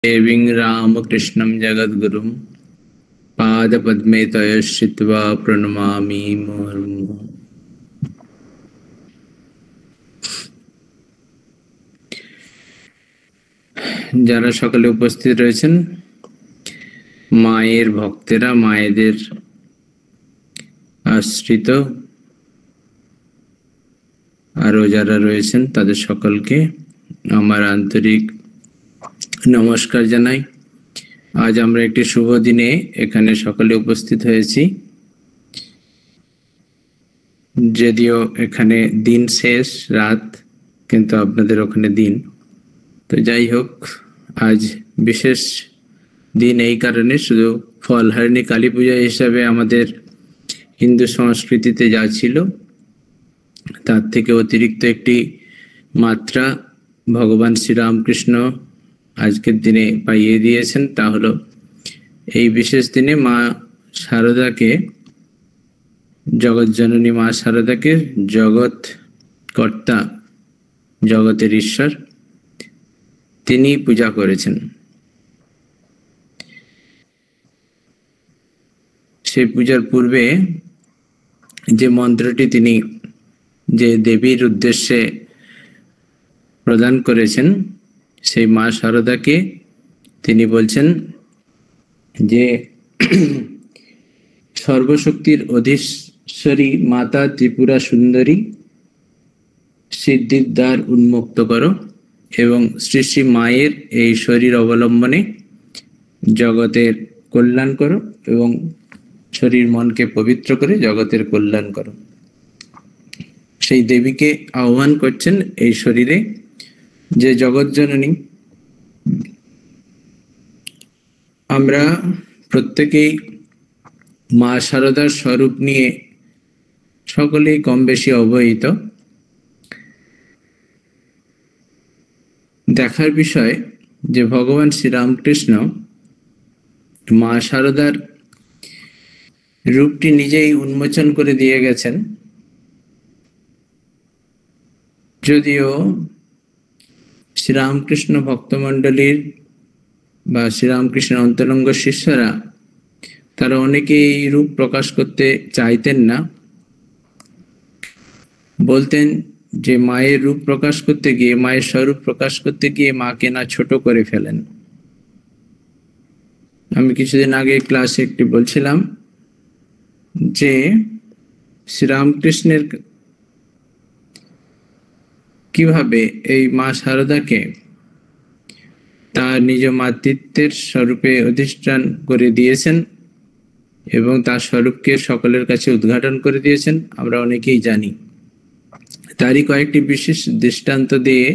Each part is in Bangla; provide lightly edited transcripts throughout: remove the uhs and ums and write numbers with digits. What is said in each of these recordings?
देवीं रामकृष्णं जगद्गुरुं पादपद्मे तया श्रित्वा प्रणमामि मुहुर्मुहुः। যারা সকলে উপস্থিত রয়েছেন, মায়ের ভক্তেরা, মায়েদের আশ্রিত আরো যারা রয়েছেন তাদের সকলকে আমার আন্তরিক নমস্কার জানাই। আজ আমরা একটি শুভ দিনে এখানে সকলে উপস্থিত হয়েছি। যদিও এখানে দিন শেষ, রাত, কিন্তু আপনাদের ওখানে দিন। তো যাই হোক, আজ বিশেষ দিন এই কারণে, শুধু ফলহারিণী কালী পূজা হিসাবে আমাদের হিন্দু সংস্কৃতিতে যা ছিল তার থেকে অতিরিক্ত একটি মাত্রা ভগবান শ্রীরামকৃষ্ণ আজকের দিনে পাইয়ে দিয়েছেন। তা হলো এই বিশেষ দিনে মা শারদাকে, জগৎজননী মা শারদাকে জগৎ কর্তা, জগতের ঈশ্বর, তিনি পূজা করেছেন। সেই পূজার পূর্বে যে মন্ত্রটি তিনি যে দেবীর উদ্দেশ্যে প্রদান করেছেন, সেই মা শারদাকে তিনি বলছেন যে সর্বশক্তির অধীশ্বরী মাতা ত্রিপুরা সুন্দরী, সিদ্ধির দ্বার উন্মুক্ত করো এবং শ্রী শ্রী মায়ের এই শরীর অবলম্বনে জগতের কল্যাণ করো এবং শরীর মনকে পবিত্র করে জগতের কল্যাণ করো। সেই দেবীকে আহ্বান করছেন এই শরীরে, যে জগৎজননী। আমরা প্রত্যেকেই মা শারদার স্বরূপ নিয়ে সকলেই কম বেশি অবহিত। দেখার বিষয় যে ভগবান শ্রীরামকৃষ্ণ মা শারদার রূপটি নিজেই উন্মোচন করে দিয়ে গেছেন। যদিও শ্রীরামকৃষ্ণ ভক্তমণ্ডলীর বা শ্রীরামকৃষ্ণ অন্তরঙ্গ শিষ্যরা তারা অনেকেই এই রূপ প্রকাশ করতে চাইতেন না, বলতেন যে মায়ের রূপ প্রকাশ করতে গিয়ে, মায়ের স্বরূপ প্রকাশ করতে গিয়ে মাকে না ছোট করে ফেলেন। আমি কিছুদিন আগে ক্লাসে একটি বলছিলাম যে শ্রীরামকৃষ্ণের কিভাবে এই মা শারদাকে তার নিজ মাতৃত্বের স্বরূপে অধিষ্ঠান করে দিয়েছেন এবং তার স্বরূপকে সকলের কাছে উদ্ঘাটন করে দিয়েছেন, আমরা অনেকেই জানি। তারই কয়েকটি বিশেষ দৃষ্টান্ত দিয়ে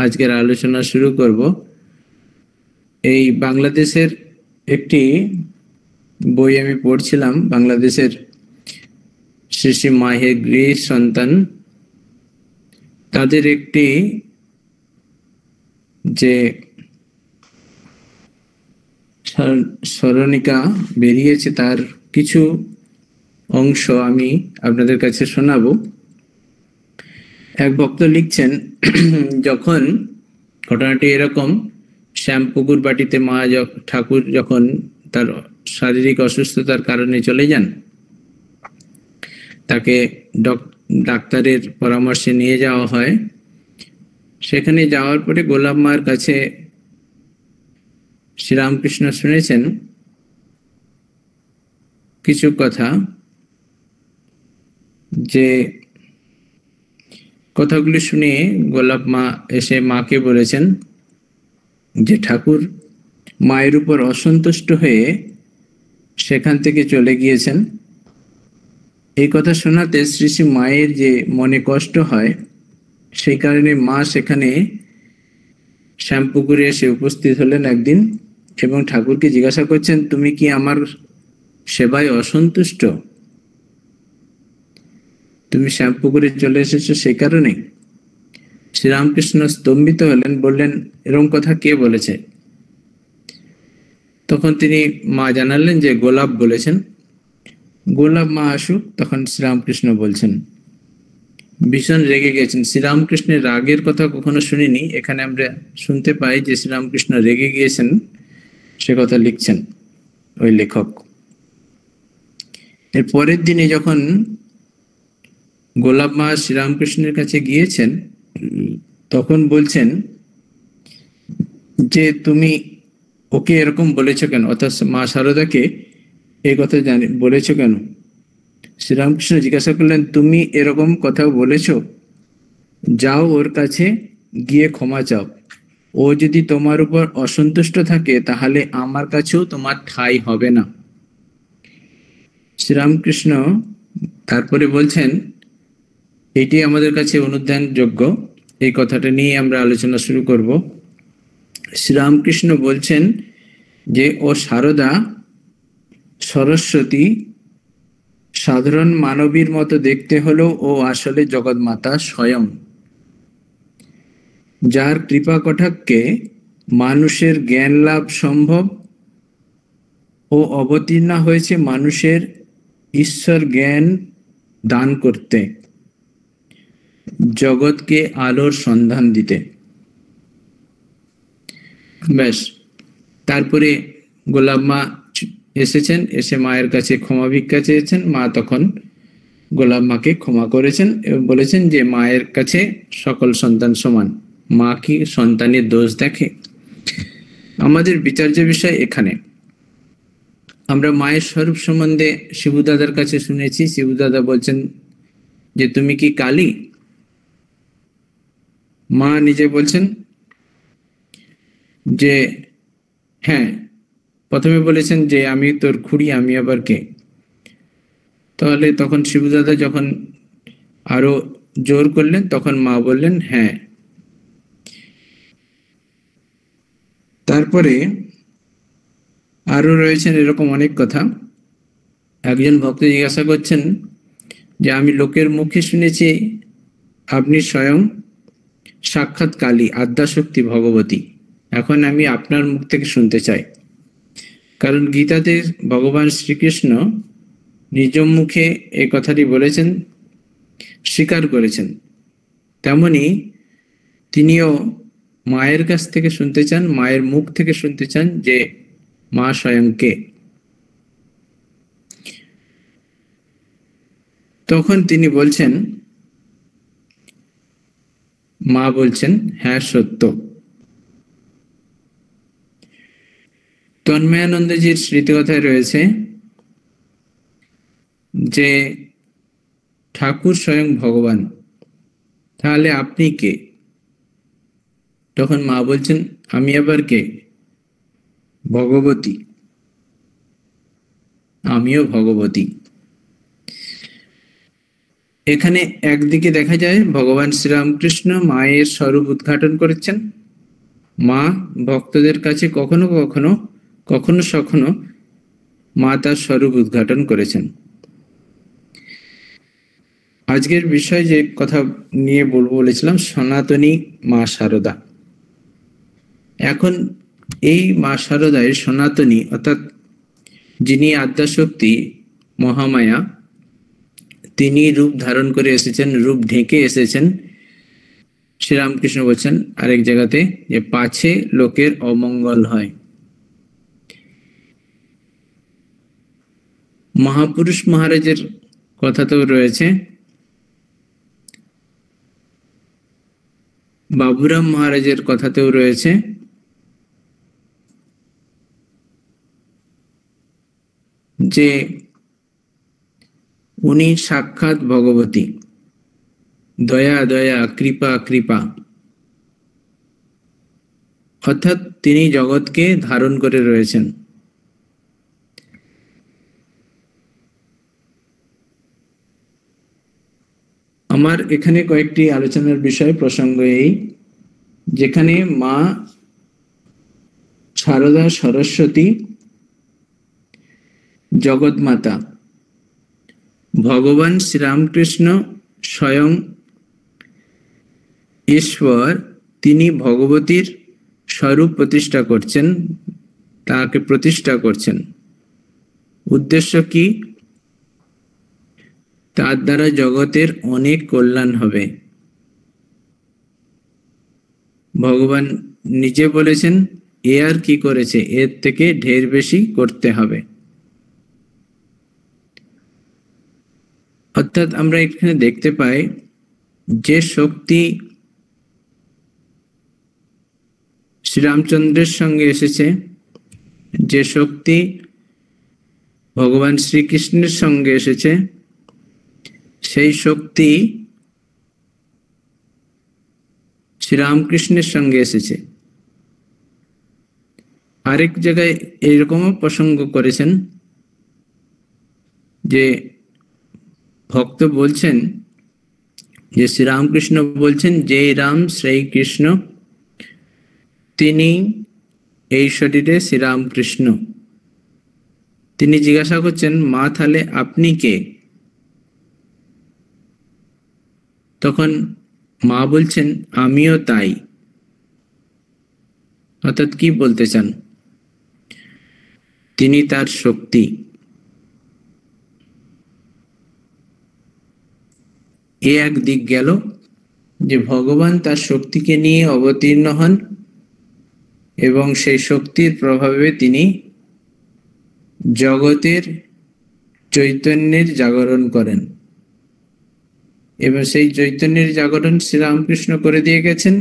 আজকের আলোচনা শুরু করব। এই বাংলাদেশের একটি বই আমি পড়ছিলাম, বাংলাদেশের শ্রী শ্রী মাহের গৃহ সন্তান, তাদের একটি যে স্মরণিকা বেরিয়েছে, তার কিছু অংশ আমি আপনাদের কাছে শোনাবো। এক ভক্ত লিখছেন, যখন ঘটনাটি এরকম, শ্যামপুকুর বাটিতে মা ঠাকুর যখন তার শারীরিক অসুস্থতার কারণে চলে যান, তাকে ডাক্তারের পরামর্শে নিয়ে যাওয়া হয়। সেখানে যাওয়ার পরে গোলাপ মার কাছে শ্রীরামকৃষ্ণ শুনেছেন কিছু কথা, যে কথাগুলি শুনে গোলাপ মা এসে মাকে বলেছেন যে ঠাকুর মায়ের উপর অসন্তুষ্ট হয়ে সেখান থেকে চলে গিয়েছেন। এই কথা শোনাতে শ্রী শ্রী মায়ের যে মনে কষ্ট হয়, সেই কারণে মা সেখানে শ্যামপুকুরে এসে উপস্থিত হলেন একদিন এবং ঠাকুরকে জিজ্ঞাসা করছেন, তুমি কি আমার সেবায় অসন্তুষ্ট? তুমি শ্যামপুকুরে চলে এসেছো সেই কারণে? শ্রীরামকৃষ্ণ স্তম্ভিত হলেন, বললেন, এরকম কথা কে বলেছে? তখন তিনি মা জানালেন যে গোলাপ বলেছেন। গোলাপ মা আসুক, তখন শ্রীরামকৃষ্ণ বলছেন, ভীষণ রেগে গেছেন। শ্রীরামকৃষ্ণের রাগের কথা কখনো শুনিনি, এখানে আমরা শুনতে পাই যে শ্রীরামকৃষ্ণ রেগে গিয়েছেন, সে কথা লিখছেন ওই লেখক। এর পরের দিনে যখন গোলাপ মা শ্রীরামকৃষ্ণের কাছে গিয়েছেন, তখন বলছেন যে তুমি ওকে এরকম বলেছো কেন, অর্থাৎ মা শারদাকে এই কথা বলেছো কেন? শ্রীরামকৃষ্ণ জিজ্ঞাসা করলেন, তুমি এরকম কথা বলেছো? যাও ওর কাছে গিয়ে ক্ষমা চাও। ও যদি তোমার উপর অসন্তুষ্ট থাকে তাহলে আমার কাছেও তোমার ঠাঁই হবে না। শ্রীরামকৃষ্ণ তারপরে বলছেন, এটি আমাদের কাছে অনুধ্যানযোগ্য, এই কথাটা নিয়ে আমরা আলোচনা শুরু করব। শ্রীরামকৃষ্ণ বলছেন যে ও শারদা সরস্বতী সাধারণ মানবীর মতো দেখতে হলেও ও আসলে জগৎমাতা স্বয়ং, যার কৃপা কটাক্ষে মানুষের জ্ঞান লাভ সম্ভব ও অবতীর্ণা হয়েছে মানুষের ঈশ্বর জ্ঞান দান করতে, জগৎকে আলোর সন্ধান দিতে। ব্যাস, তারপরে গোলাপ মা এসেছেন, এসে মায়ের কাছে ক্ষমা ভিক্ষা চেয়েছেন। মা তখন গোলাপ মাকে ক্ষমা করেছেন এবং বলেছেন যে মায়ের কাছে সকল সন্তান সমান, মা কি সন্তানের দোষ দেখে? আমাদের বিচার্য বিষয় এখানে। আমরা মায়ের স্বরূপ সম্বন্ধে শিবু দাদার কাছে শুনেছি, শিবু দাদা বলছেন যে তুমি কি কালী? মা নিজে বলছেন যে হ্যাঁ। প্রথমে বলেছেন যে আমি তোর খুড়ি, আমি আবার কে? তাহলে তখন শিবু দাদা যখন আরো জোর করলেন, তখন মা বললেন হ্যাঁ। তারপরে আরো রয়েছেন এরকম অনেক কথা। একজন ভক্ত জিজ্ঞাসা করছেন যে আমি লোকের মুখে শুনেছি আপনি স্বয়ং সাক্ষাৎ কালী, আদ্যাশক্তি ভগবতী, এখন আমি আপনার মুখ থেকে শুনতে চাই। কারণ গীতাতে ভগবান শ্রীকৃষ্ণ নিজ মুখে এই কথাটি বলেছেন, স্বীকার করেছেন। তেমনি তিনিও মায়ের কাছ থেকে শুনতে চান, মায়ের মুখ থেকে শুনতে চান যে মা স্বয়ং কে। তখন তিনি বলছেন, মা বলছেন হ্যাঁ সত্য। তন্ময়ানন্দজির স্মৃতিকথায় রয়েছে যে ঠাকুর স্বয়ং ভগবান, তাহলে আপনি কে? তখন মা বলছেন আমি আবার কে? ভগবতী, আমিও ভগবতী। এখানে একদিকে দেখা যায় ভগবান শ্রীরামকৃষ্ণ মায়ের স্বরূপ উদ্ঘাটন করেছেন, মা ভক্তদের কাছে কখনো কখনো কখনো সখনো মা তার স্বরূপ উদ্ঘাটন করেছেন। আজকের বিষয় যে কথা নিয়ে বলবো বলেছিলাম, সনাতনী মা শারদা। এখন এই মা শারদায় সনাতনী, অর্থাৎ যিনি আদ্যাশক্তি মহামায়া, তিনি রূপ ধারণ করে এসেছেন, রূপ ঢেকে এসেছেন। শ্রীরামকৃষ্ণ বলছেন আরেক জায়গাতে যে পাছে লোকের অমঙ্গল হয়। মহাপুরুষ মহারাজের কথা তো রয়েছে, বাবুরাম মহারাজের কথাতেও রয়েছে যে উনি সাক্ষাৎ ভগবতী, দয়া দয়া, কৃপা কৃপা, অর্থাৎ তিনি জগৎকে ধারণ করে রয়েছেন। আমার এখানে কয়েকটি আলোচনার বিষয় প্রসঙ্গ এই, যেখানে মা শারদা সরস্বতী জগৎমাতা, ভগবান শ্রীরামকৃষ্ণ স্বয়ং ঈশ্বর, তিনি ভগবতীর স্বরূপ প্রতিষ্ঠা করছেন, তাকে প্রতিষ্ঠা করছেন। উদ্দেশ্য কি? তার দ্বারা জগতের অনেক কল্যাণ হবে। ভগবান নিজে বলেছেন, এ আর কি করেছে, এর থেকে ঢের বেশি করতে হবে। অর্থাৎ আমরা এখানে দেখতে পাই যে শক্তি শ্রীরামচন্দ্রের সঙ্গে এসেছে, যে শক্তি ভগবান শ্রীকৃষ্ণের সঙ্গে এসেছে, সেই শক্তি শ্রীরামকৃষ্ণের সঙ্গে এসেছে। আরেক জায়গায় এইরকমও প্রসঙ্গ করেছেন যে ভক্ত বলছেন যে শ্রীরামকৃষ্ণ বলছেন, যে রাম সেই কৃষ্ণ, তিনি এই শরীরে শ্রীরামকৃষ্ণ। তিনি জিজ্ঞাসা করছেন, মা তাহলে আপনি কে? তখন মা বলছেন, আমিও তাই। অর্থাৎ কি বলতে চান? তিনি তার শক্তি। এ এক দিক গেল যে ভগবান তার শক্তিকে নিয়ে অবতীর্ণ হন এবং সেই শক্তির প্রভাবে তিনি জগতের চৈতন্যের জাগরণ করেন, এবং সেই চৈতন্যের জাগরণ শ্রীরামকৃষ্ণ করে দিয়ে গেছেন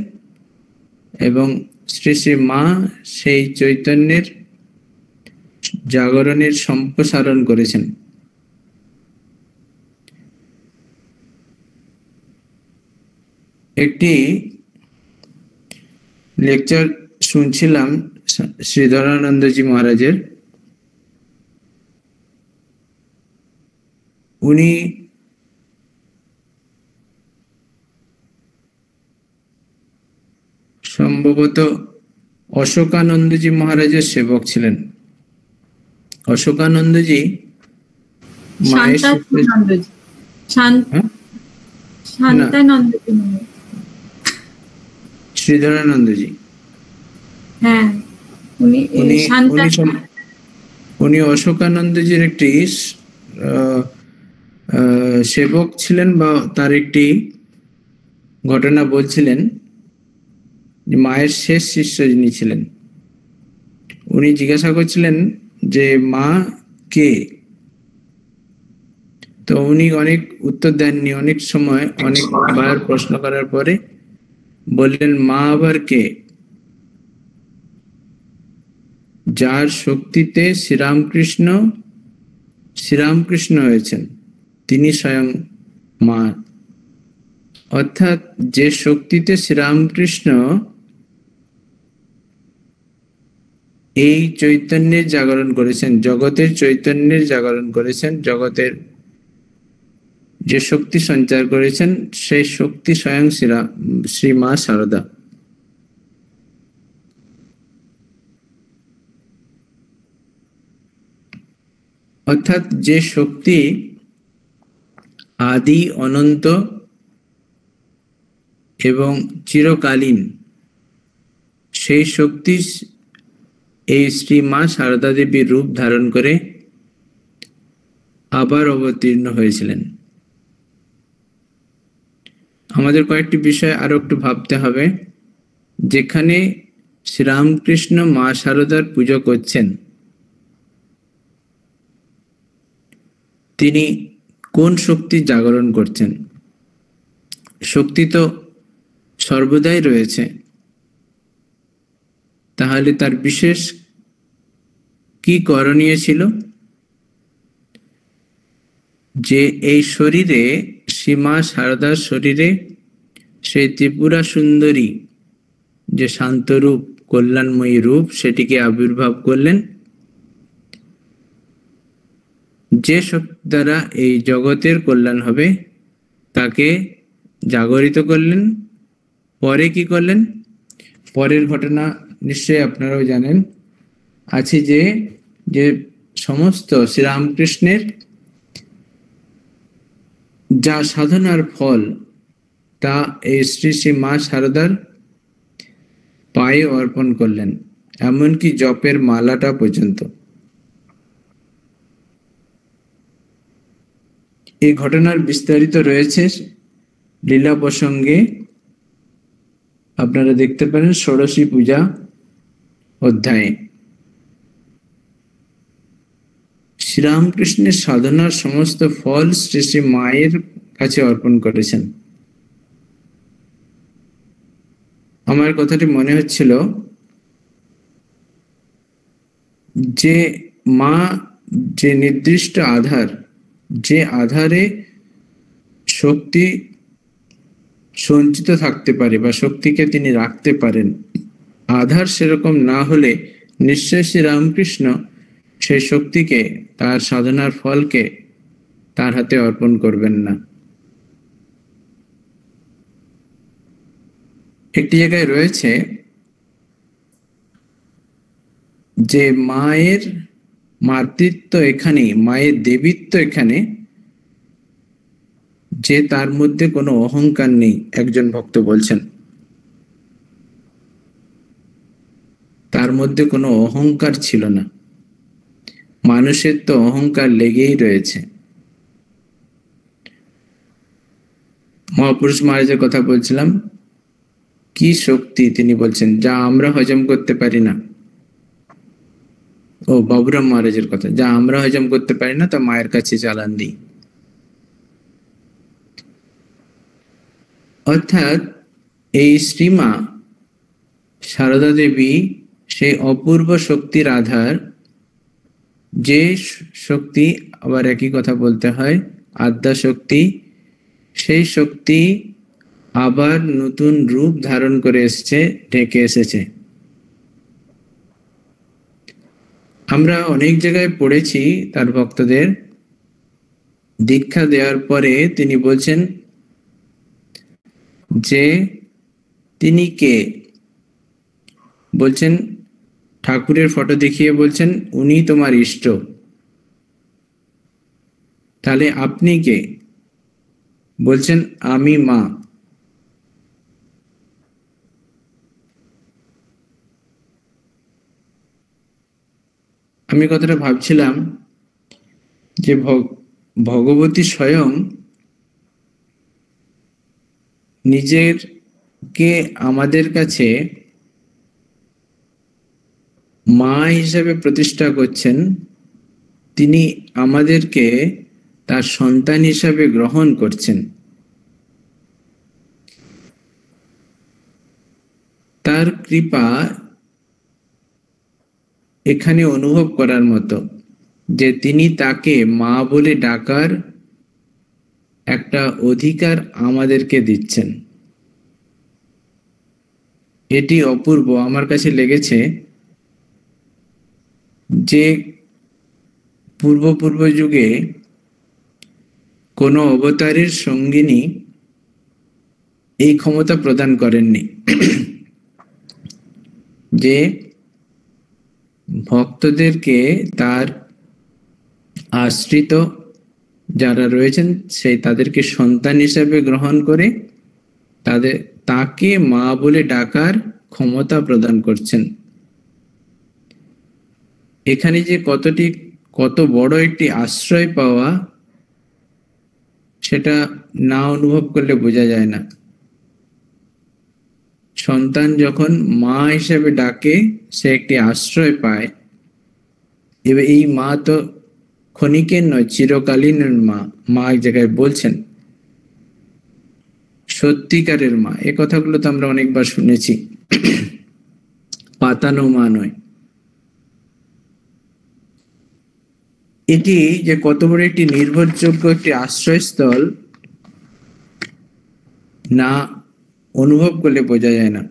এবং শ্রী শ্রী মা সেই চৈতন্যের জাগরণের সম্প্রসারণ করেছেন। একটি লেকচার শুনছিলাম শ্রীধরানন্দজি মহারাজের। উনি সম্ভবত অশোকানন্দজি মহারাজের সেবক ছিলেন। অশোকানন্দজি মায়ের শ্রীধরানন্দজি, হ্যাঁ, উনি অশোকানন্দজির একটি সেবক ছিলেন, বা তার একটি ঘটনা বলছিলেন। মায়ের শেষ শিষ্য যিনি ছিলেন, উনি জিজ্ঞাসা করছিলেন যে মা কে? তো উনি অনেক উত্তর দেননি। অনেক সময় অনেকবার প্রশ্ন করার পরে বললেন, মা আবার কে? যার শক্তিতে শ্রীরামকৃষ্ণ হয়েছেন, তিনি স্বয়ং মা। অর্থাৎ যে শক্তিতে শ্রীরামকৃষ্ণ এই চৈতন্যের জাগরণ করেছেন, জগতের চৈতন্যের জাগরণ করেছেন, জগতের যে শক্তি সঞ্চার করেছেন, সেই শক্তি স্বয়ং শ্রী মা শারদা। অর্থাৎ যে শক্তি আদি অনন্ত এবং চিরকালীন, সেই শক্তি এই শ্রী মা শারদা দেবীর রূপ ধারণ করে আবার অবতীর্ণ হয়েছিলেন। আমাদের কয়েকটি বিষয় আরো একটু ভাবতে হবে। যেখানে শ্রীরামকৃষ্ণ মা শারদার পুজো করছেন, তিনি কোন শক্তি জাগরণ করছেন? শক্তি তো সর্বদাই রয়েছে, তাহলে তার বিশেষ কি করণীয় ছিল যে এই শরীরে, শ্রীমা শারদার শরীরে সেই ত্রিপুরা সুন্দরী যে শান্তরূপ, কল্যাণময়ী রূপ, সেটিকে আবির্ভাব করলেন, যে শক্তি দ্বারা এই জগতের কল্যাণ হবে তাকে জাগরিত করলেন। পরে কি করলেন? পরের ঘটনা নিশ্চয়ই আপনারাও জানেন, আছে যে সমস্ত শ্রীরামকৃষ্ণের যা সাধনার ফল, তা এই শ্রী শ্রী মা শারদার পায়ে অর্পণ করলেন, এমনকি জপের মালাটা পর্যন্ত। এই ঘটনার বিস্তারিত রয়েছে লীলা প্রসঙ্গে, আপনারা দেখতে পারেন ষোড়শী পূজা অধ্যায়ে। শ্রীরামকৃষ্ণের সাধনার সমস্ত ফল শ্রী শ্রী মায়ের কাছে অর্পণ করেছেন। আমার কথাটি মনে হচ্ছিল যে মা যে নির্দিষ্ট আধার, যে আধারে শক্তি সঞ্চিত থাকতে পারে বা শক্তিকে তিনি রাখতে পারেন, আধার সেরকম না হলে নিশ্চয় শ্রী রামকৃষ্ণ সেই শক্তিকে, তার সাধনার ফলকে তার হাতে অর্পণ করবেন না। একটি জায়গায় রয়েছে যে মায়ের মাতৃত্ব এখানে, মায়ের দেবীত্ব এখানে, যে তার মধ্যে কোনো অহংকার নেই। একজন ভক্ত বলছেন তার মধ্যে কোনো অহংকার ছিল না। মানুষের তো অহংকার লেগেই রয়েছে। মহাপুরুষ মহারাজের কথা বলছিলাম, কি শক্তি তিনি বলছেন যা আমরা হজম করতে পারি না। ও বাবুরাম মহারাজের কথা, যা আমরা হজম করতে পারি না তা মায়ের কাছে চালান দিই। অর্থাৎ এই শ্রীমা সারদা দেবী সেই অপূর্ব শক্তির আধার, যে শক্তি, আবার একই কথা বলতে হয়, আদ্যা শক্তি, সেই শক্তি আবার নতুন রূপ ধারণ করে এসেছে, ঢেকে এসেছে। আমরা অনেক জায়গায় পড়েছি তার ভক্তদের দীক্ষা দেওয়ার পরে তিনি বলছেন যে তিনি কে, বলছেন ঠাকুরের ফটো দেখিয়ে বলছেন উনি তোমার ইষ্ট। তাহলে আপনি কে? বলছেন আমি মা। আমি কথাটা ভাবছিলাম যে ভগবতী স্বয়ং নিজেরকে আমাদের কাছে মা হিসেবে প্রতিষ্ঠা করছেন। তিনি আমাদেরকে তার সন্তান হিসাবে গ্রহণ করছেন। তার কৃপা এখানে অনুভব করার মতো যে তিনি তাকে মা বলে ডাকার একটা অধিকার আমাদেরকে দিচ্ছেন। এটি অপূর্ব আমার কাছে লেগেছে। যে পূর্ব যুগে কোনো অবতারের সঙ্গিনী এই ক্ষমতা প্রদান করেননি যে ভক্তদেরকে, তার আশ্রিত যারা রয়েছেন তাদেরকে সন্তান হিসাবে গ্রহণ করে তাকে মা বলে ডাকার ক্ষমতা প্রদান করছেন। এখানে যে কত বড় একটি আশ্রয় পাওয়া, সেটা না অনুভব করলে বোঝা যায় না। সন্তান যখন মা হিসেবে ডাকে, সে একটি আশ্রয় পায়। এবার এই মা তো ক্ষণিকের নয়, চিরকালীনের মা। মা এক জায়গায় বলছেন সত্যিকারের মা। এ কথাগুলো তো আমরা অনেকবার শুনেছি, পাতানো মা নয়। এটি যে কত বড় একটি নির্ভরযোগ্য একটি আশ্রয়স্থল, না অনুভব করলে বোঝা যায় না।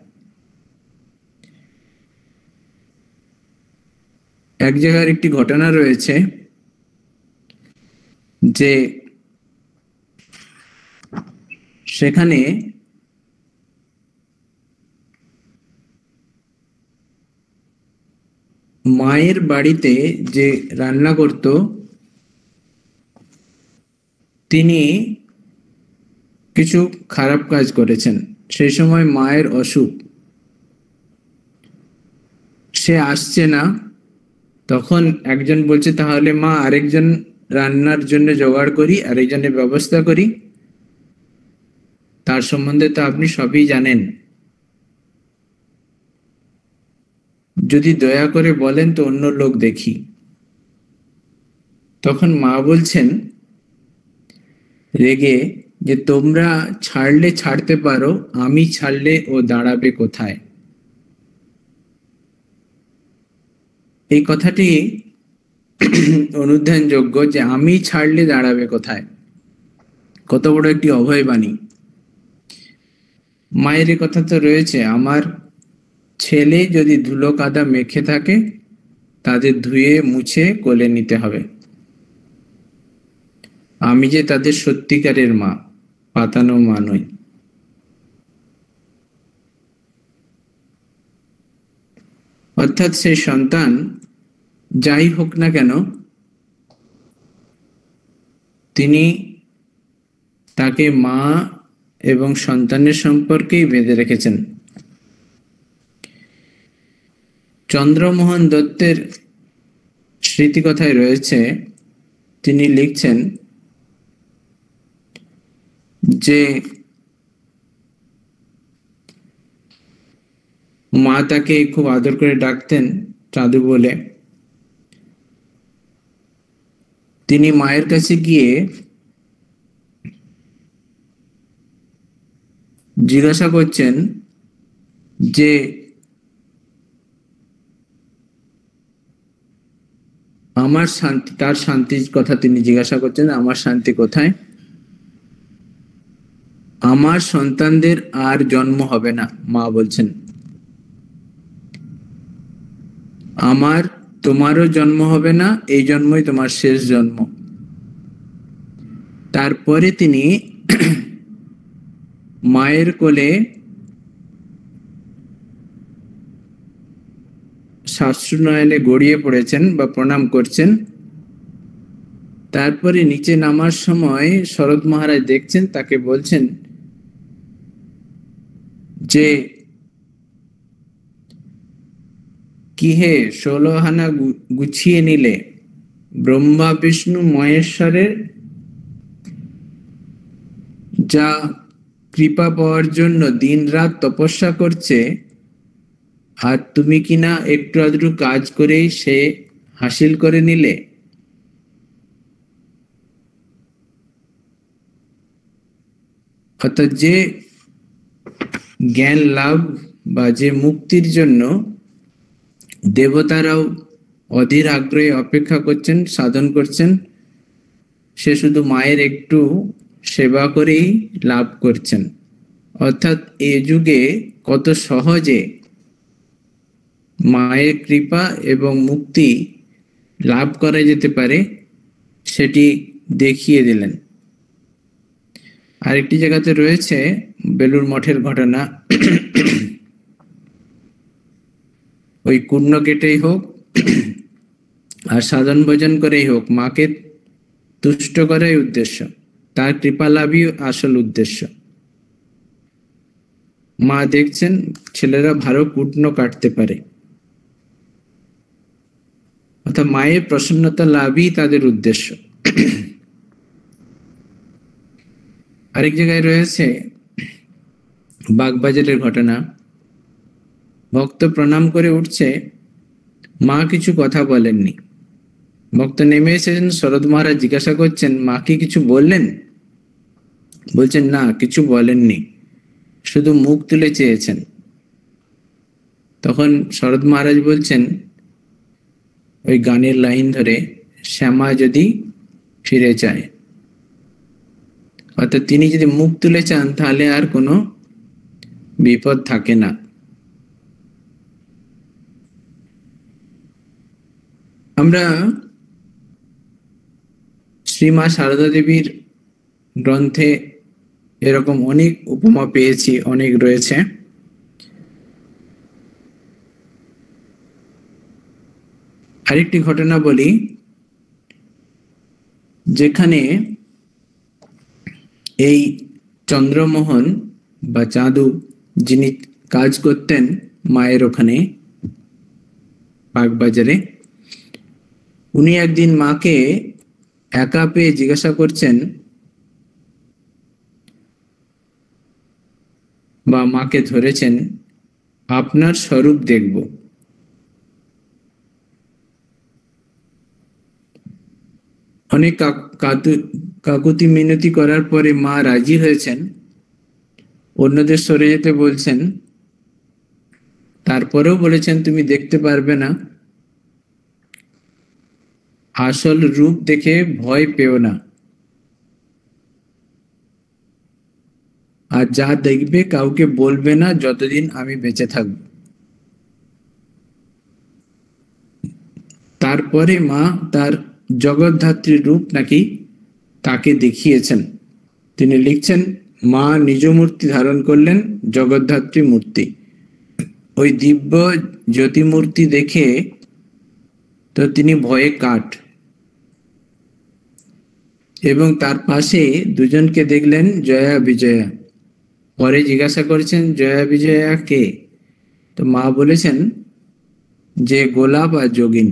এক জায়গার একটি ঘটনা রয়েছে যে সেখানে মায়ের বাড়িতে যে রান্না করত, তিনি কিছু খারাপ কাজ করেছেন। সেই সময় মায়ের অসুখ, সে আসছে না। তখন একজন বলছে তাহলে মা আরেকজন রান্নার জন্য জোগাড় করি আর এই জন্য ব্যবস্থা করি, তার সম্বন্ধে তো আপনি সবই জানেন। যদি দয়া করে বলেন তো অন্য লোক দেখি। তখন মা বলছেন রেগে যে তোমরা ছাড়লে ছাড়তে পারো, আমি ছাড়লে ও দাঁড়াবে কোথায়। এই কথাটি অনুধ্যানযোগ্য যে আমি ছাড়লে দাঁড়াবে কোথায়, কত বড় একটি অভয় বাণী। মায়ের এ কথা তো রয়েছে, আমার ছেলে যদি ধুলো কাদা মেখে থাকে তাদের ধুয়ে মুছে কোলে নিতে হবে। আমি যে তাদের সত্যিকারের মা, পাতানো মা নই। অর্থাৎ সেই সন্তান যাই হোক না কেন, তিনি তাকে মা এবং সন্তানের সম্পর্কেই বেঁধে রেখেছেন। চন্দ্রমোহন দত্তের স্মৃতিকথায় রয়েছে, তিনি লিখছেন যে মা তাকে খুব আদর করে ডাকতেন চাঁদু বলে। তিনি মায়ের কাছে গিয়ে জিজ্ঞাসা করছেন যে আমার শান্তি, তার শান্তির কথা তিনি জিজ্ঞাসা করছেন, আমার শান্তি কোথায়। আমার সন্তানদের আর জন্ম হবে না, মা বলছেন। আমার তোমারও জন্ম হবে না, এই জন্মই তোমার শেষ জন্ম। তারপরে তিনি মায়ের কোলে শাস্ত্রনয়নে গড়িয়ে পড়েছেন বা প্রণাম করছেন। তারপরে নিচে নামার সময় শরৎ মহারাজ দেখছেন, তাকে বলছেন যে কি হে 16 আনা গুছিয়ে নিলে, ব্রহ্মা বিষ্ণু মহেশ্বরের যা কৃপা পাওয়ার জন্য দিন রাত তপস্যা করছে, আর তুমি কিনা একটু আধটু কাজ করেই সে হাসিল করে নিলে। অর্থাৎ যে জ্ঞান লাভ বা যে মুক্তির জন্য দেবতারাও অধীর আগ্রহে অপেক্ষা করছেন, সাধন করছেন, সে শুধু মায়ের একটু সেবা করেই লাভ করছেন। অর্থাৎ এ যুগে কত সহজে মায়ের কৃপা এবং মুক্তি লাভ করা যেতে পারে সেটি দেখিয়ে দিলেন। আরেকটি জায়গাতে রয়েছে বেলুড় মঠের ঘটনা। ওই কুণ্ড কেটেই হোক আর সাধন ভজন করেই হোক, মাকে তুষ্ট করাই উদ্দেশ্য, তার কৃপা লাভই আসল উদ্দেশ্য। মা দেখছেন ছেলেরা ভালো কুণ্ড কাটতে পারে, অর্থাৎ মায়ের প্রসন্নতা লাভই তাদের উদ্দেশ্য। আরেক জায়গায় রয়েছে বাগবাজারের ঘটনা। ভক্ত প্রণাম করে উঠছে, মা কিছু কথা বলেননি। ভক্ত নেমে এসেছেন, শরৎ মহারাজ জিজ্ঞাসা করছেন মা কি কিছু বললেন? বলছেন না, কিছু বলেননি, শুধু মুখ তুলে চেয়েছেন। তখন শরৎ মহারাজ বলছেন ওই গানের লাইন ধরে, শ্যামা যদি ফিরে চায়। অর্থাৎ তিনি যদি মুখ তুলে চান তাহলে আর কোনো বিপদ থাকে না। আমরা শ্রীমা সারদা দেবীর গ্রন্থে এরকম অনেক উপমা পেয়েছি, অনেক রয়েছে। আরেকটি ঘটনা বলি, যেখানে এই চন্দ্রমোহন বা চাঁদু যিনি কাজ করতেন মায়ের ওখানে বাগবাজারে, উনি একদিন মাকে একা পেয়ে জিজ্ঞাসা করছেন বা মাকে ধরেছেন, আপনার স্বরূপ দেখব। অনেক কাকুতি মিনতি করার পরে মা রাজি হয়েছেন, অন্যদের সরে যেতে বলছেন, তারপরেও বলেছেন তুমি দেখতে পারবে না, আসল রূপ দেখে ভয় পেও না, আর যা দেখবে কাউকে বলবে না যতদিন আমি বেঁচে থাকব। তারপরে মা তার জগদ্ধাত্রীর রূপ নাকি তাকে দেখিয়েছেন। তিনি লিখছেন, মা নিজ মূর্তি ধারণ করলেন, জগদ্ধাত্রী মূর্তি। ওই দিব্য জ্যোতিমূর্তি দেখে তো তিনি ভয়ে কাঠ, এবং তার পাশে দুজনকে দেখলেন, জয়া বিজয়া। পরে জিজ্ঞাসা করেছেন, জয়া বিজয়া কে? তো মা বলেছেন যে গোলাপ আর যোগিন।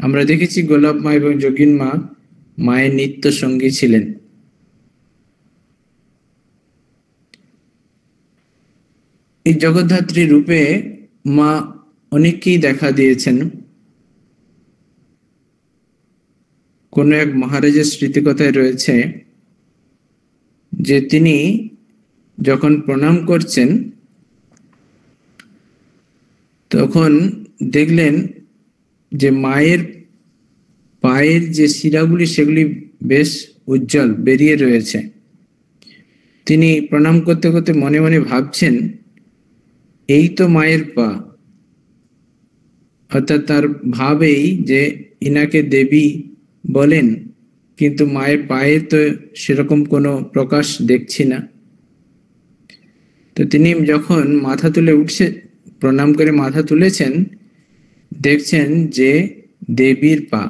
আমরা দেখেছি গোলাপ মা এবং যোগিন মা মায়ের নিত্য সঙ্গী ছিলেন। এই জগদ্ধাত্রী রূপে মা অনেককেই দেখা দিয়েছেন। কোন এক মহারাজের স্মৃতিকথায় রয়েছে যে তিনি যখন প্রণাম করছেন তখন দেখলেন যে মায়ের পায়ের যে শিরাগুলি সেগুলি বেশ উজ্জ্বল বেরিয়ে রয়েছে। তিনি প্রণাম করতে করতে মনে মনে ভাবছেন, এই তো মায়ের পা। অর্থাৎ তার ভাবেই যে ইনাকে দেবী বলেন, কিন্তু মায়ের পায়ে তো সেরকম কোনো প্রকাশ দেখছি না। তো তিনি যখন মাথা তুলে উঠছে, প্রণাম করে মাথা তুলেছেন, দেখছেন যে দেবীর পা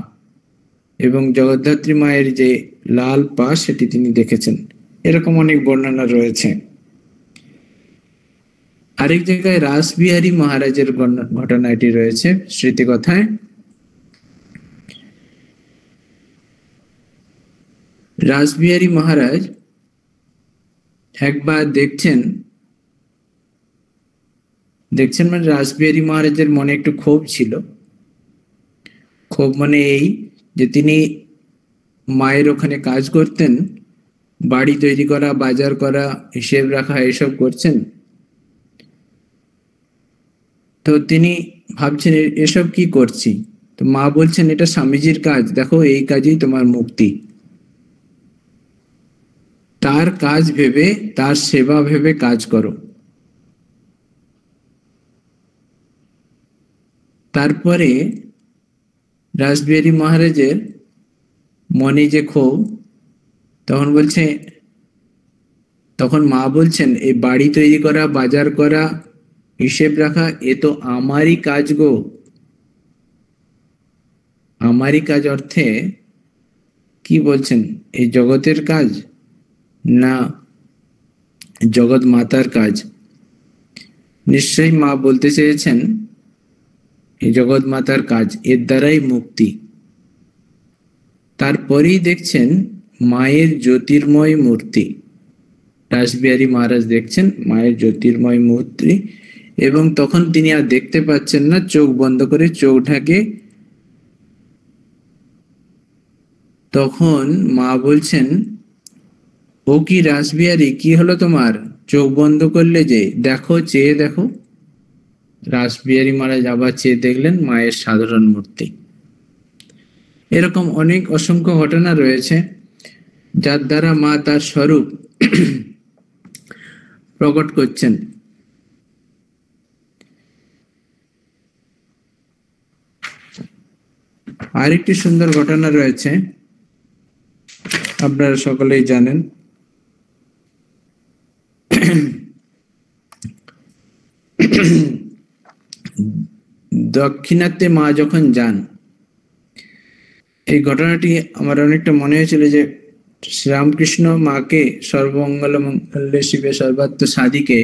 এবং জগদ্ধাত্রী মায়ের যে লাল পা সেটি তিনি দেখেছেন। এরকম অনেক বর্ণনা রয়েছে। আরেক জায়গায় রাসবিহারী মহারাজের ঘটনাটি রয়েছে স্মৃতিকথায়। রাসবিহারী মহারাজ একবার দেখছেন মানে রাসবিহারী মহারাজের মনে একটু ক্ষোভ ছিল। ক্ষোভ মানে এই যে তিনি মায়ের ওখানে কাজ করতেন, বাড়ি তৈরি করা, বাজার করা, হিসেব রাখা, এসব করছেন। তো তিনি ভাবছেন এসব কি করছি। তো মা বলছেন, এটা স্বামীজির কাজ, দেখো এই কাজেই তোমার মুক্তি। তার কাজ ভেবে, তার সেবা ভেবে কাজ করো। তারপরে রাসবিহারী মহারাজের মনে যে ক্ষোভ, তখন মা বলছেন, এই বাড়ি তৈরি করা, বাজার করা, হিসেব রাখা, এ তো আমারই কাজ গো। আমারই কাজ অর্থে কি বলছেন? এই জগতের কাজ না জগৎ মাতার কাজ? নিশ্চয়ই মা বলতে চেয়েছেন এই জগৎ মাতার কাজ, এর দ্বারাই মুক্তি। তারপরেই দেখছেন মায়ের জ্যোতির্ময় মূর্তি। রাসবিহারী মহারাজ দেখছেন মায়ের জ্যোতির্ময় মূর্তি, এবং তখন তিনি আর দেখতে পাচ্ছেন না, চোখ বন্ধ করে চোখ ঢাকে। তখন মা বলছেন, ও কি রাসবিহারী, কি হলো তোমার? চোখ বন্ধ করলে যে, দেখো, চেয়ে দেখো। রাসবিহারী মহারাজ আবার চেয়ে দেখলেন মায়ের সাধারণ মূর্তি। এরকম অনেক অসংখ্য ঘটনা রয়েছে যার দ্বারা মা তার স্বরূপ প্রকট করছেন। আরেকটি সুন্দর ঘটনা রয়েছে, আপনারা সকলেই জানেন। দক্ষিণাত্যে মা যখন যান, এই ঘটনাটি আমার অনেকটা মনে হয়েছিল যে শ্রীরামকৃষ্ণ মাকে সর্বমঙ্গল মঙ্গলে শিবে সর্বাত্ম সাধিকে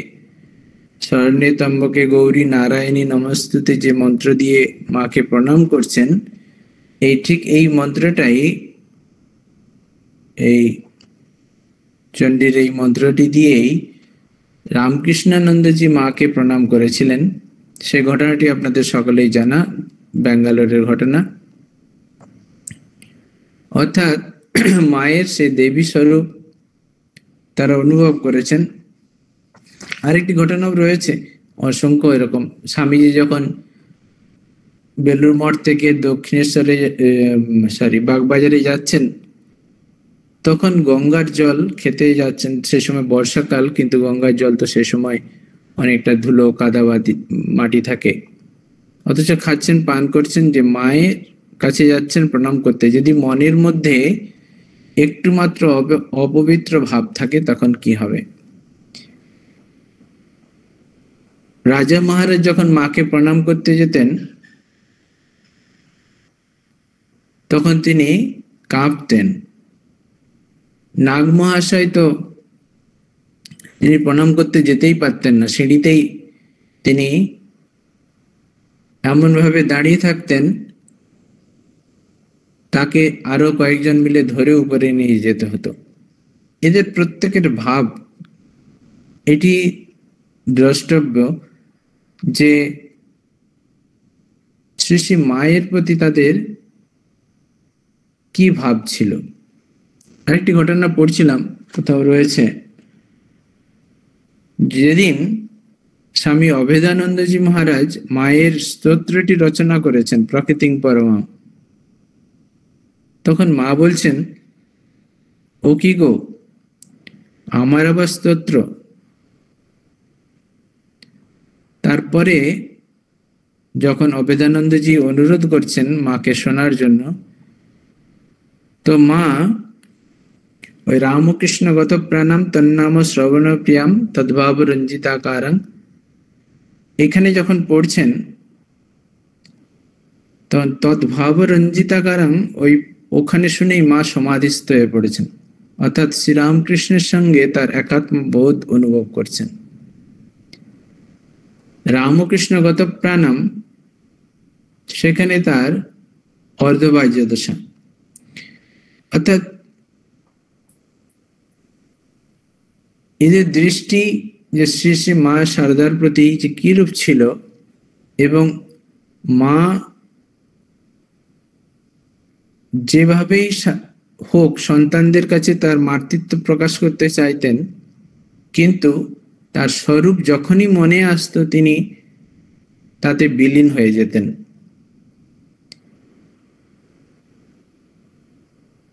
শরণ্যে ত্র্যম্বকে গৌরী নারায়ণী নমস্তুতে যে মন্ত্র দিয়ে মাকে প্রণাম করছেন, ঠিক এই মন্ত্রটাই, এই চণ্ডীর এই মন্ত্রটি দিয়েই রামকৃষ্ণানন্দজি মাকে প্রণাম করেছিলেন। সে ঘটনাটি আপনাদের সকলেই জানা, ব্যাঙ্গালোরের ঘটনা। অর্থাৎ মায়ের সে দেবী স্বরূপ তারা অনুভব করেছেন। আরেকটি ঘটনাও রয়েছে, অসংখ্য এরকম। স্বামীজি যখন বেলুর মঠ থেকে দক্ষিণেশ্বরে বাগবাজারে যাচ্ছেন, তখন গঙ্গার জল খেতে যাচ্ছেন। সে সময় বর্ষাকাল, কিন্তু গঙ্গার জল তো সে সময় অনেকটা ধুলো কাদাবাদি মাটি থাকে, অথচ খাচ্ছেন, পান করছেন, যে মায়ের কাছে যাচ্ছেন প্রণাম করতে। যদি মনের মধ্যে একটু মাত্র অপবিত্র ভাব থাকে, তখন কি হবে? রাজা মহারাজ যখন মাকে প্রণাম করতে যেতেন, তখন তিনি কাঁপতেন। নাগ মহাশয় তো তিনি প্রণাম করতে যেতেই পারতেন না, সিঁড়িতেই তিনি এমন ভাবে দাঁড়িয়ে থাকতেন, তাকে আরো কয়েকজন মিলে ধরে উপরে নিয়ে যেতে হতো। এদের প্রত্যেকের ভাব এটি দ্রষ্টব্য, যে শ্রী শ্রী মায়ের প্রতি তাদের কি ভাব ছিল। আরেকটি ঘটনা পড়ছিলাম, কোথাও রয়েছে, যেদিন স্বামী অভেদানন্দজি মহারাজ মায়ের স্তোত্রটি রচনা করেছেন, প্রকৃতিং পরমা, তখন মা বলছেন, ও কি গো, আমার আবার স্তোত্র? তারপরে যখন অভেদানন্দজি অনুরোধ করছেন মাকে শোনার জন্য, তো মা ওই রামকৃষ্ণ গত প্রাণাম তন্নাম শ্রবণ প্রিয়াম তদ্ভাব রঞ্জিতাকারং, এখানে যখন পড়ছেন, তখন তদ্ভাব রঞ্জিতাকারং ওখানে শুনেই মা সমাধিস্থ হয়ে পড়েছেন। অর্থাৎ শ্রীরামকৃষ্ণের সঙ্গে তার একাত্ম বোধ অনুভব করছেন। রামকৃষ্ণ গত প্রাণাম, সেখানে তার অর্ধবাহ্য দশা, অর্থাৎ এদের দৃষ্টি যে শ্রী শ্রী মা শারদার প্রতি যে কিরূপ ছিল, এবং মা যেভাবেই হোক সন্তানদের কাছে তার মাতৃত্ব প্রকাশ করতে চাইতেন, কিন্তু তার স্বরূপ যখনই মনে আসতো তিনি তাতে বিলীন হয়ে যেতেন।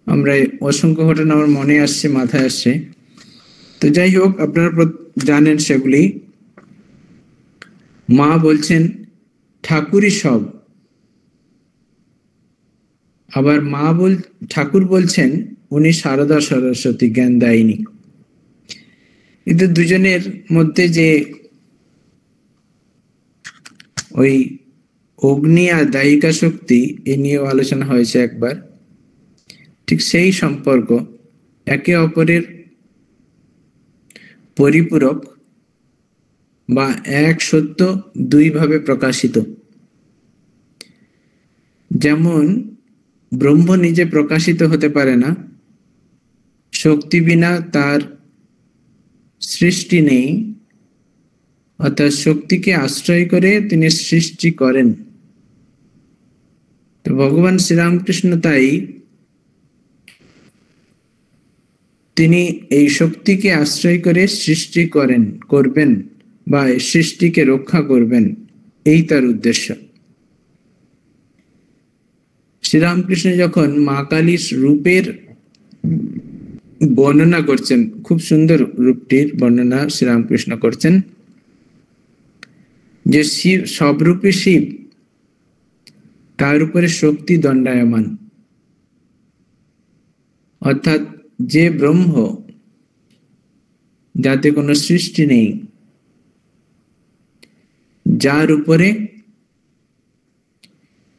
আমরা অসংখ্য ঘটনা আমার মনে আসছে, মাথায় আসছে। তো যাই হোক, আপনারা জানেন সেগুলি। মা বলছেন ঠাকুরই সব, আবার ঠাকুর বলছেন উনি সারদা সরস্বতী, জ্ঞান দায়িনী। এদের দুজনের মধ্যে যে ওই অগ্নি আর দায়িকা শক্তি, এ নিয়েও আলোচনা হয়েছে একবার। ঠিক সেই সম্পর্ক, একে অপরের পরিপূরক বা এক সত্য দুই ভাবে প্রকাশিত। যেমন ব্রহ্ম নিজে প্রকাশিত হতে পারে না, শক্তি বিনা তার সৃষ্টি নেই, অর্থাৎ শক্তিকে আশ্রয় করে তিনি সৃষ্টি করেন। তো ভগবান শ্রীরামকৃষ্ণ তাই তিনি এই শক্তিকে আশ্রয় করে সৃষ্টি করবেন বা সৃষ্টিকে রক্ষা করবেন, এই তার উদ্দেশ্য। শ্রীরামকৃষ্ণ যখন মা কালীর রূপের বর্ণনা করছেন, খুব সুন্দর রূপটির বর্ণনা শ্রীরামকৃষ্ণ করছেন, যে শিব সবরূপী শিব, তার উপরে শক্তি দণ্ডায়মান। অর্থাৎ যে ব্রহ্ম, যাতে কোনো সৃষ্টি নেই, যার উপরে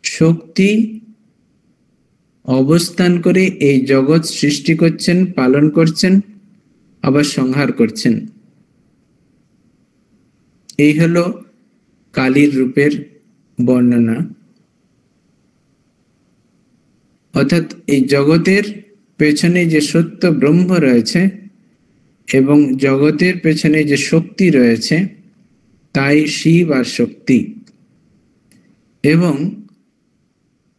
শক্তি অবস্থান করে এই জগৎ সৃষ্টি করছেন, পালন করছেন, আবার সংহার করছেন, এই হলো কালীর রূপের বর্ণনা। অর্থাৎ এই জগতের পেছনে যে সত্য ব্রহ্ম রয়েছে এবং জগতের পেছনে যে শক্তি রয়েছে তাই শিব আর শক্তি, এবং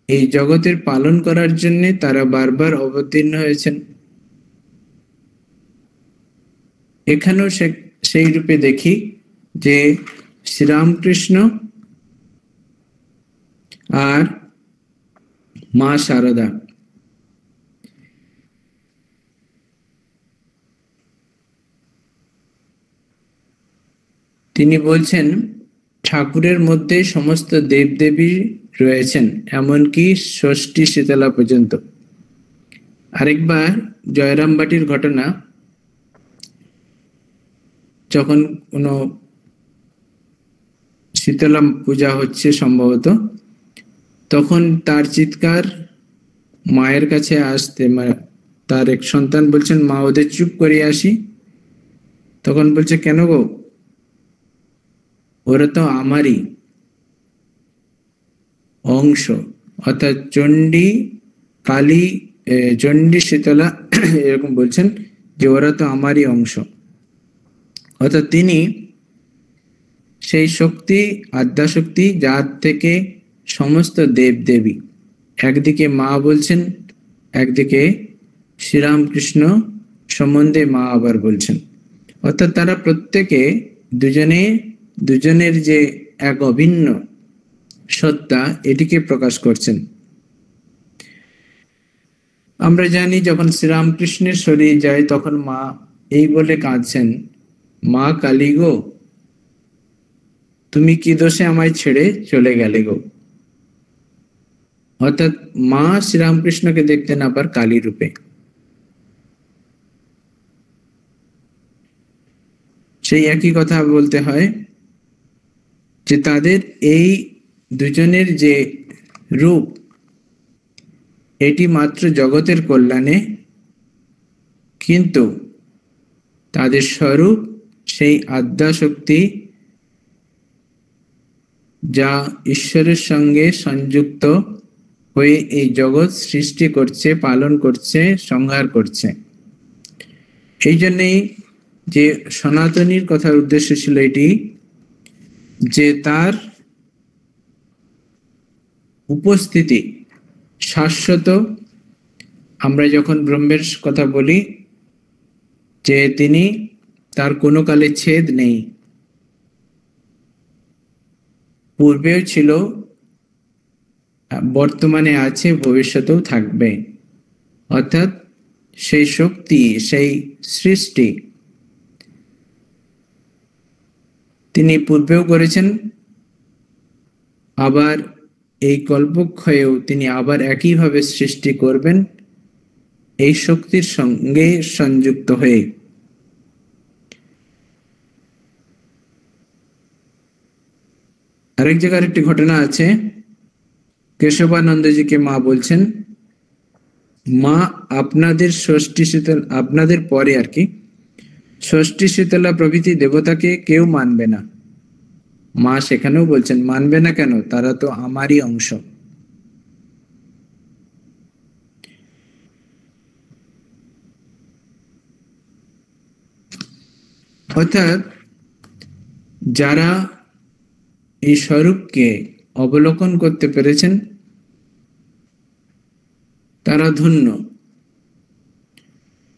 এই জগতের পালন করার জন্য তারা বারবার অবতীর্ণ হয়েছেন। এখানেও সেই রূপে দেখি যে শ্রীরামকৃষ্ণ আর মা শারদা, তিনি বলছেন ঠাকুরের মধ্যে সমস্ত দেবদেবী রয়েছেন, এমনকি ষষ্ঠী শীতলা পর্যন্ত। আরেকবার জয়রামবাটির ঘটনা, যখন কোনো শীতলা পূজা হচ্ছে সম্ভবত, তখন তার চিৎকার মায়ের কাছে আসতে, তার এক সন্তান বলছেন মা ওদের চুপ করে আসি। তখন বলছে কেন গো, ওরা তো আমারই অংশ, অর্থাৎ চণ্ডী কালী, চণ্ডী শীতলা এরকম বলছেন যে ওরা তো আমারই অংশ। অর্থাৎ তিনি সেই শক্তি, আদ্যাশক্তি, যার থেকে সমস্ত দেবদেবী, একদিকে মা বলছেন, একদিকে শ্রীরামকৃষ্ণ সম্বন্ধে মা আবার বলছেন। অর্থাৎ তারা প্রত্যেকে দুজনের যে এক অভিন্ন সত্তা, এটিকে প্রকাশ করছেন। আমরা জানি যখন শ্রীরামকৃষ্ণের শরীর যায় তখন মা এই বলে কাঁদছেন, মা কালী গো, তুমি কি দোষে আমায় ছেড়ে চলে গেলে গো। অর্থাৎ মা শ্রীরামকৃষ্ণকে দেখতেন আবার কালী রূপে। সেই একই কথা বলতে হয় যে তাদের এই দুজনের যে রূপ, এটি মাত্র জগতের কল্যাণে, কিন্তু তাদের স্বরূপ সেই আদ্যাশক্তি, যা ঈশ্বরের সঙ্গে সংযুক্ত হয়ে এই জগৎ সৃষ্টি করছে, পালন করছে, সংহার করছে। এই জন্যেই যে সনাতনীর কথার উদ্দেশ্য ছিল এটি, যে তার উপস্থিতি শাশ্বত। আমরা যখন ব্রহ্মের কথা বলি যে তিনি, তার কোনো কালে ছেদ নেই, পূর্বেও ছিল, বর্তমানে আছে, ভবিষ্যতেও থাকবে। অর্থাৎ সেই শক্তি, সেই সৃষ্টি তিনি পূর্বেও করেছেন, আবার এই কল্পক্ষয়েও তিনি আবার একইভাবে সৃষ্টি করবেন এই শক্তির সঙ্গে সংযুক্ত হয়ে। আরেক জায়গার একটি ঘটনা আছে, কেশবানন্দজিকে মা বলছেন, মা আপনাদের ষষ্ঠী শীতল, আপনাদের পরে আর কি, ষষ্ঠী শীতলা প্রভৃতি দেবতাকে কেউ মানবে না। মা সেখানেও বলছেন মানবে না কেন, তারা তো আমারই অংশ। অর্থাৎ যারা এই স্বরূপকে অবলোকন করতে পেরেছেন তারা ধন্য,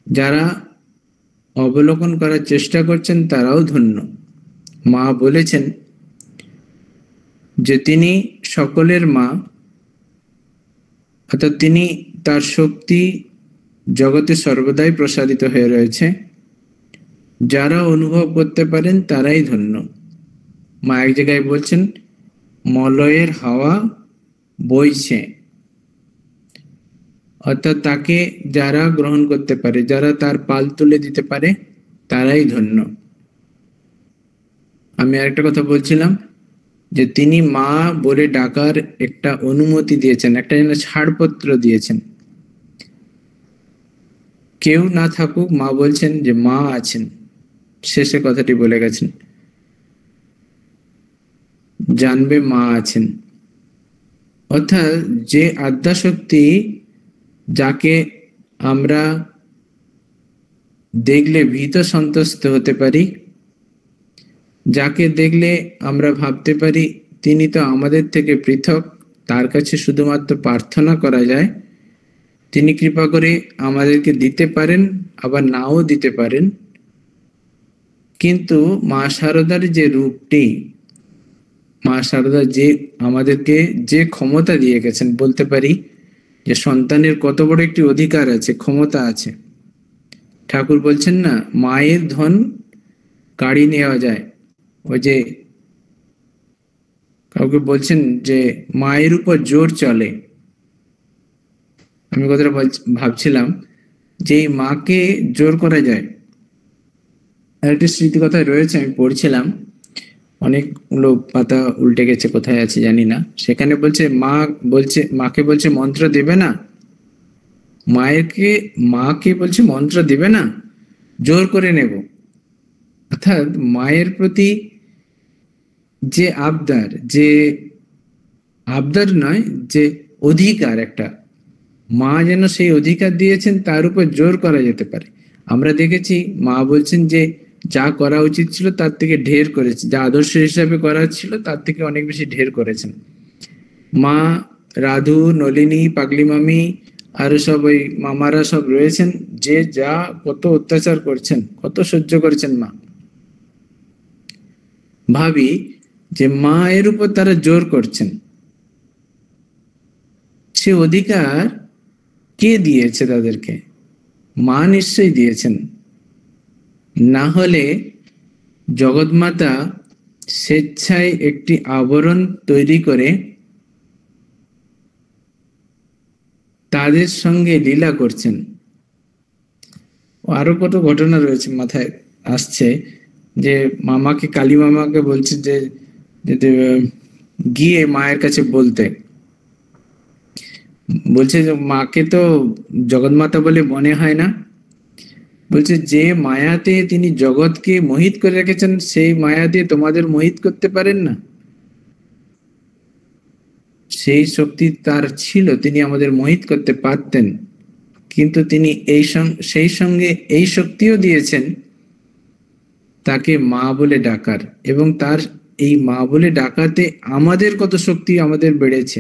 যারা অবলোকন করার চেষ্টা করছেন তারাও ধন্য। মা বলেছেন যে তিনি সকলের মা, অর্থাৎ তিনি, তার শক্তি জগতে সর্বদাই প্রসারিত হয়ে রয়েছে। যারা অনুভব করতে পারেন তারাই ধন্য। মা এক জায়গায় বলছেন মলয়ের হাওয়া বইছে, অর্থাৎ তাকে যারা গ্রহণ করতে পারে, যারা তার পাল তুলে দিতে পারে, তারাই ধন্য। আমি আরেকটা কথা বলছিলাম যে তিনি মা বলে ডাকার একটা অনুমতি দিয়েছেন, একটা যেন ছাড়পত্র দিয়েছেন। কেউ না থাকুক, মা বলছেন যে মা আছেন, শেষে কথাটি বলে গেছেন, জানবে মা আছেন। অর্থাৎ যে আদ্যাশক্তি যাকে আমরা দেখলে ভীত সন্ত্রস্ত হতে পারি, যাকে দেখলে আমরা ভাবতে পারি তিনি তো আমাদের থেকে পৃথক, তার কাছে শুধুমাত্র প্রার্থনা করা যায়, তিনি কৃপা করে আমাদেরকে দিতে পারেন আবার নাও দিতে পারেন। কিন্তু মা শারদার যে রূপটি, মা শারদা যে আমাদেরকে যে ক্ষমতা দিয়ে গেছেন, বলতে পারি যে সন্তানের কত বড় একটি অধিকার আছে, ক্ষমতা আছে। ঠাকুর বলছেন না, মায়ের ধন কাড়ি নেওয়া যায়। ওই যে কাউকে বলছেন যে মায়ের উপর জোর চলে, আমি কথাটা ভাবছিলাম যে মাকে জোর করা যায়। আরেকটি স্মৃতি কথায় রয়েছে, আমি পড়ছিলাম, অনেকগুলো পাতা উল্টে গেছে, কোথায় আছে জানি না, সেখানে বলছে মাকে বলছে মন্ত্র দেবে না, মাকে বলছে মন্ত্র দিবে না, জোর করে নেব। অর্থাৎ মায়ের প্রতি যে আবদার নয়, যে অধিকার একটা, মা যেন সেই অধিকার দিয়েছেন, তার উপর জোর করা যেতে পারে। আমরা দেখেছি মা বলছেন যে যা করা উচিত ছিল তার থেকে ঢের করেছে, যা আদর্শ হিসাবে করা ছিল তার থেকে অনেক বেশি ঢের করেছেন। মা, রাধু, নলিনী, পাগলি মামি আরো সব ওই মামারা সব রয়েছেন, যে যা কত অত্যাচার করছেন, কত সহ্য করেছেন মা। ভাবি যে মায়ের উপর তারা জোর করছেন, সে অধিকার কে দিয়েছে তাদেরকে? মা নিশ্চয়ই দিয়েছেন, না হলে জগৎমাতা স্বেচ্ছায় একটি আবরণ তৈরি করে তাদের সঙ্গে লীলা করছেন। আরো কত ঘটনা রয়েছে, মাথায় আসছে, যে মামাকে, কালী মামাকে বলছে যে গিয়ে মায়ের কাছে বলছে যে মাকে তো জগৎমাতা বলে মনে হয় না, বলছে যে মায়াতে তিনি জগৎকে মোহিত করে রেখেছেন, সেই মায়া দিয়ে তোমাদের মোহিত করতে পারেন না। সেই শক্তি তার ছিল, তিনি আমাদের মোহিত করতে পারতেন, কিন্তু তিনি সেই সঙ্গে এই শক্তিও দিয়েছেন তাকে মা বলে ডাকার, এবং তার এই মা বলে ডাকাতে আমাদের কত শক্তি আমাদের বেড়েছে।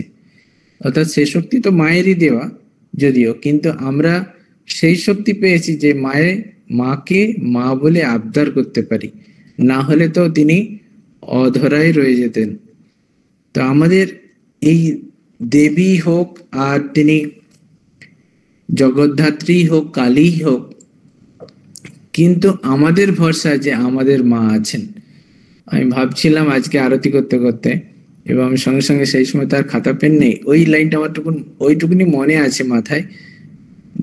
অর্থাৎ সেই শক্তি তো মায়েরই দেওয়া যদিও, কিন্তু আমরা সেই শক্তি পেয়েছি যে মাকে মা বলে আবদার করতে পারি, না হলে তো তিনি অধরাই রয়ে যেতেন। তো আমাদের এই দেবী হোক আর তিনি জগদ্ধাত্রী হোক, কালী হোক, কিন্তু আমাদের ভরসা যে আমাদের মা আছেন। আমি ভাবছিলাম আজকে আরতি করতে করতে, এবং আমি সঙ্গে সঙ্গে, সেই সময় তার খাতা পেন নেই, ওই লাইনটা আমার ওইটুকুনি মনে আছে মাথায়,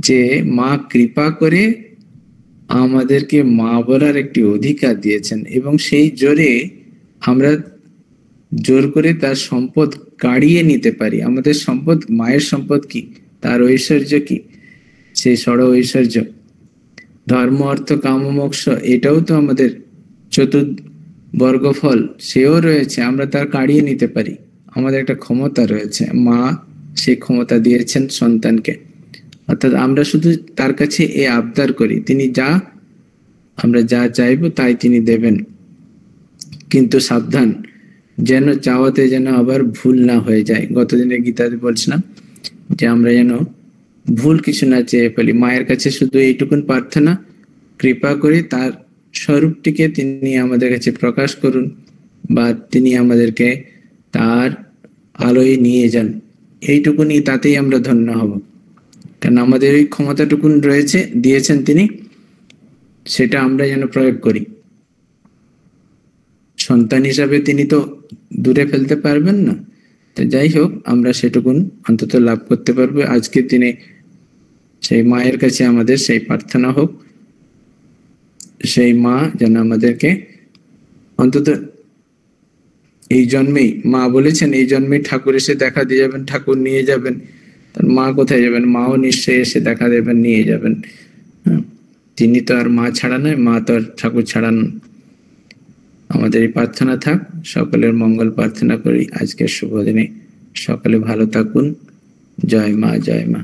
যে মা কৃপা করে আমাদেরকে মা বলার একটি অধিকার দিয়েছেন, এবং সেই জোরে আমরা জোর করে তার সম্পদ কাড়িয়ে নিতে পারি। আমাদের সম্পদ, মায়ের সম্পদ কি, তার ঐশ্বর্য কি, সেই ষড় ঐশ্বর্য, ধর্ম, অর্থ, কাম, মোক্ষ, এটাও তো আমাদের চতুর্বর্গফল, সেও রয়েছে, আমরা তার কাড়িয়ে নিতে পারি। আমাদের একটা ক্ষমতা রয়েছে, মা সেই ক্ষমতা দিয়েছেন সন্তানকে। অর্থাৎ আমরা শুধু তার কাছে এ আবদার করি, তিনি আমরা যা চাইবো তাই তিনি দেবেন। কিন্তু সাবধান, যেন চাওয়াতে যেন আবার ভুল না হয়ে যায়। গতদিনে গীতাতে বলছিলাম যে আমরা যেন ভুল কিছু না চেয়ে ফেলি। মায়ের কাছে শুধু এইটুকুন প্রার্থনা, কৃপা করে তার স্বরূপটিকে তিনি আমাদের কাছে প্রকাশ করুন, বা তিনি আমাদেরকে তার আলোয় নিয়ে যান। এইটুকুনি, তাতেই আমরা ধন্য হব। কারণ আমাদের এই ক্ষমতাটুকুন রয়েছে, দিয়েছেন তিনি, সেটা আমরা যেন প্রয়োগ করি। সন্তান হিসাবে তিনি তো দূরে ফেলতে পারবেন না, তো যাই হোক, আমরা সেটুকুন অন্তত লাভ করতে পারবো। আজকের দিনে সেই মায়ের কাছে আমাদের সেই প্রার্থনা হোক, সেই মা যেন আমাদেরকে অন্তত এই জন্মেই, মা বলেছেন এই জন্মে ঠাকুর এসে দেখা দিয়ে যাবেন, ঠাকুর নিয়ে যাবেন। তার মা কোথায় যাবেন? মাও নিশ্চয়ই এসে দেখা দেবেন, নিয়ে যাবেন। তিনি তো আর মা ছাড়া নয়, মা তো আর ঠাকুর ছাড়া নন। আমাদের এই প্রার্থনা থাক, সকলের মঙ্গল প্রার্থনা করি। আজকের শুভ দিনে সকলে ভালো থাকুন। জয় মা, জয় মা।